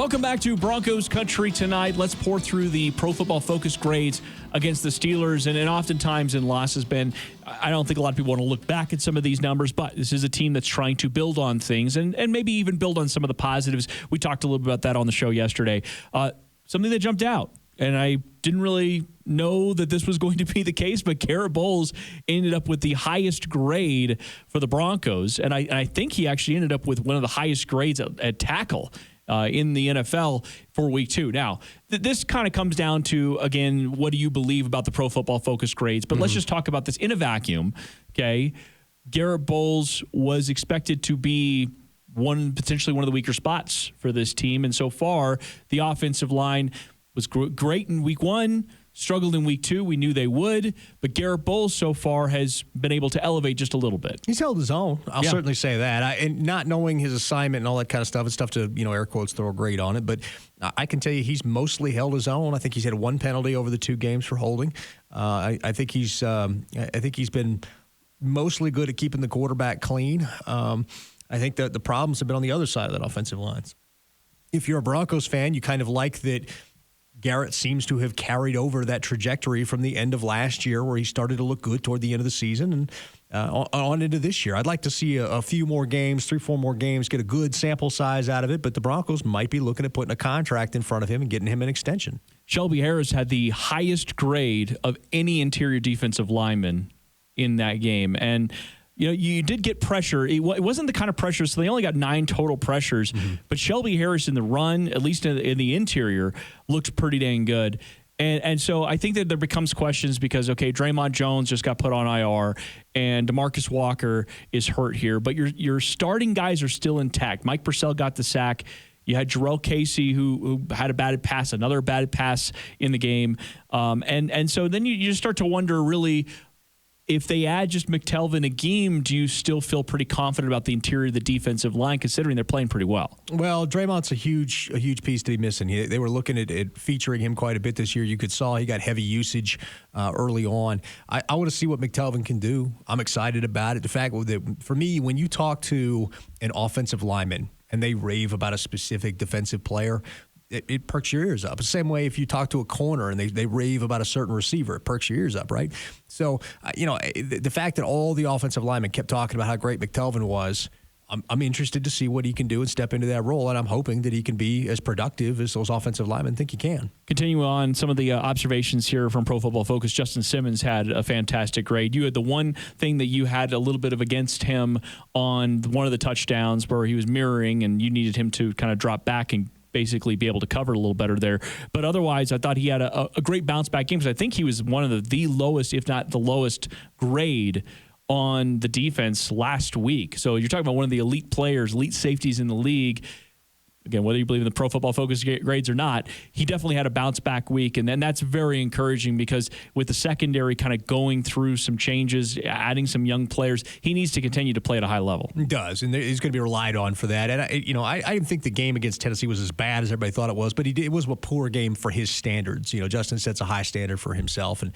Welcome back to Broncos Country Tonight. Let's pour through the Pro Football Focus grades against the Steelers. And oftentimes in losses, Ben, I don't think a lot of people want to look back at some of these numbers, but this is a team that's trying to build on things and maybe even build on some of the positives. We talked a little bit about that on the show yesterday. Something that jumped out, and I didn't really know that this was going to be the case, but Garrett Bowles ended up with the highest grade for the Broncos. And I think he actually ended up with one of the highest grades at tackle in the NFL for week 2. Now, this kind of comes down to, again, what do you believe about the Pro Football Focus grades? But let's just talk about this in a vacuum, okay? Garrett Bowles was expected to be potentially one of the weaker spots for this team. And so far, the offensive line was great in week 1, struggled in week 2. We knew they would, but Garrett Bowles so far has been able to elevate just a little bit. He's held his own. I'll certainly say that. And not knowing his assignment and all that kind of stuff, it's tough to, air quotes, throw a grade on it. But I can tell you he's mostly held his own. I think he's had 1 penalty over the 2 games for holding. I think he's been mostly good at keeping the quarterback clean. I think that the problems have been on the other side of that offensive lines. If you're a Broncos fan, you kind of like that Garrett seems to have carried over that trajectory from the end of last year where he started to look good toward the end of the season and on into this year. I'd like to see a few more games, 3-4 more games, get a good sample size out of it, but the Broncos might be looking at putting a contract in front of him and getting him an extension. Sheldon Harris had the highest grade of any interior defensive lineman in that game. And you did get pressure. It wasn't the kind of pressure, so they only got 9 total pressures. But Shelby Harris in the run, at least in the interior, looks pretty dang good. And so I think that there becomes questions because, okay, Draymond Jones just got put on IR, and DeMarcus Walker is hurt here. But your starting guys are still intact. Mike Purcell got the sack. You had Jarrell Casey who had a batted pass, another batted pass in the game. And so then you just start to wonder, really, if they add just McTelvin Agim, do you still feel pretty confident about the interior of the defensive line, considering they're playing pretty well? Well, Draymond's a huge piece to be missing. They were looking at featuring him quite a bit this year. You saw he got heavy usage early on. I want to see what McTelvin can do. I'm excited about it. The fact that, for me, when you talk to an offensive lineman and they rave about a specific defensive player, it perks your ears up. The same way if you talk to a corner and they rave about a certain receiver, it perks your ears up, right? So, the fact that all the offensive linemen kept talking about how great McTelvin was, I'm interested to see what he can do and step into that role, and I'm hoping that he can be as productive as those offensive linemen think he can. Continue on some of the observations here from Pro Football Focus. Justin Simmons had a fantastic grade. You had the one thing that you had a little bit of against him on one of the touchdowns where he was mirroring, and you needed him to kind of drop back and basically be able to cover it a little better there. But otherwise, I thought he had a great bounce-back game because I think he was one of the lowest, if not the lowest, grade on the defense last week. So you're talking about one of the elite players, elite safeties in the league. Again, whether you believe in the Pro Football Focus grades or not, he definitely had a bounce-back week, and then that's very encouraging because with the secondary kind of going through some changes, adding some young players, he needs to continue to play at a high level. He does, and he's going to be relied on for that. And, I didn't think the game against Tennessee was as bad as everybody thought it was, but it was a poor game for his standards. Justin sets a high standard for himself, and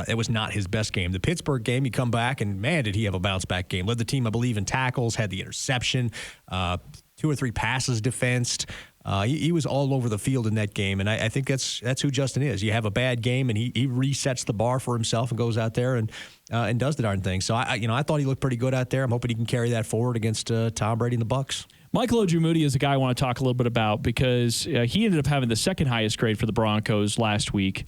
it was not his best game. The Pittsburgh game, you come back, and, man, did he have a bounce-back game. Led the team, I believe, in tackles, had the interception, 2 or 3 passes defensed. He was all over the field in that game, and I think that's who Justin is. You have a bad game, and he resets the bar for himself and goes out there and does the darn thing. So I thought he looked pretty good out there. I'm hoping he can carry that forward against Tom Brady and the Bucs. Michael Ojemudia is a guy I want to talk a little bit about because he ended up having the second highest grade for the Broncos last week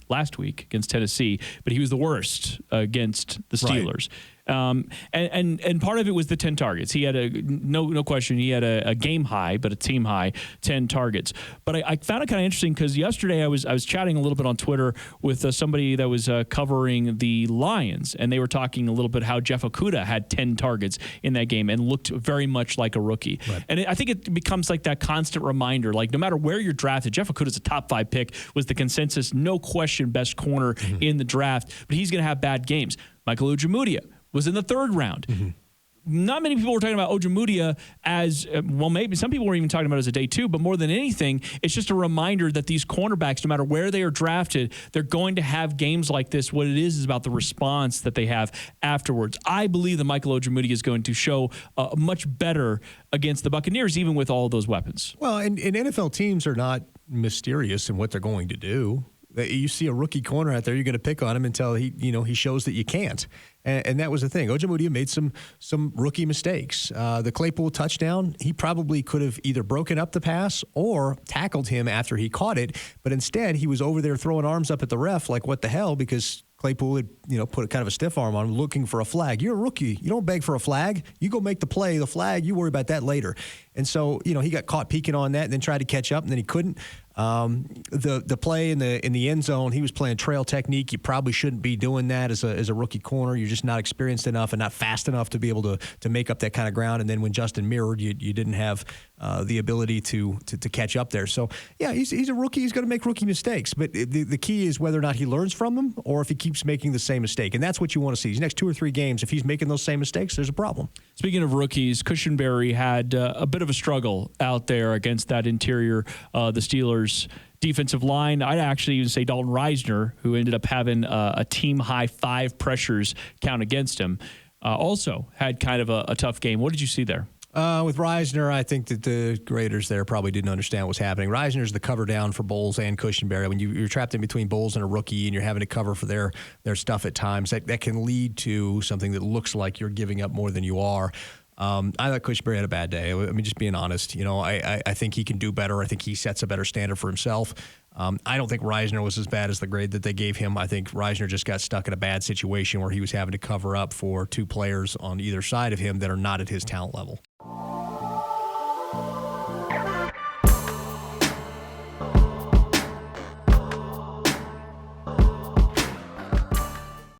against Tennessee, but he was the worst against the Steelers. Right. And part of it was the 10 targets. He had no question. He had a game high, but a team high, 10 targets. But I found it kind of interesting because yesterday I was chatting a little bit on Twitter with somebody that was covering the Lions, and they were talking a little bit how Jeff Okudah had 10 targets in that game and looked very much like a rookie. Right. And I think it becomes like that constant reminder, like no matter where you're drafted, Jeff Okudah's a top 5 pick, was the consensus, no question, best corner in the draft, but he's going to have bad games. Michael Ojemudia was in the 3rd round. not many people were talking about Ojemudia as, well, maybe some people were even talking about it as a day two, but more than anything, it's just a reminder that these cornerbacks, no matter where they are drafted, they're going to have games like this. What it is about the response that they have afterwards. I believe that Michael Ojemudia is going to show much better against the Buccaneers, even with all of those weapons. Well, and NFL teams are not mysterious in what they're going to do. You see a rookie corner out there, you're going to pick on him until he shows that you can't. And that was the thing. Ojemudia made some rookie mistakes. The Claypool touchdown, he probably could have either broken up the pass or tackled him after he caught it. But instead, he was over there throwing arms up at the ref like, what the hell? Because Claypool had, put a kind of a stiff arm on him looking for a flag. You're a rookie. You don't beg for a flag. You go make the play. The flag, you worry about that later. And so, he got caught peeking on that and then tried to catch up, and then he couldn't. The play in the end zone, he was playing trail technique. You probably shouldn't be doing that as a rookie corner. You're just not experienced enough and not fast enough to be able to make up that kind of ground. And then when Justin mirrored, you didn't have the ability to catch up there. So, yeah, he's a rookie. He's going to make rookie mistakes. But the key is whether or not he learns from them or if he keeps making the same mistake. And that's what you want to see. These next 2 or 3 games, if he's making those same mistakes, there's a problem. Speaking of rookies, Cushenberry had a bit of a struggle out there against that interior, the Steelers' defensive line. I'd actually even say Dalton Reisner, who ended up having a team-high 5 pressures count against him, also had kind of a tough game. What did you see there? With Reisner, I think that the graders there probably didn't understand what was happening. Reisner's the cover down for Bowles and Cushenberry. When you're trapped in between Bowles and a rookie and you're having to cover for their stuff at times, that can lead to something that looks like you're giving up more than you are. I thought Cushenberry had a bad day. I mean, just being honest, I think he can do better. I think he sets a better standard for himself. I don't think Reisner was as bad as the grade that they gave him. I think Reisner just got stuck in a bad situation where he was having to cover up for 2 players on either side of him that are not at his talent level.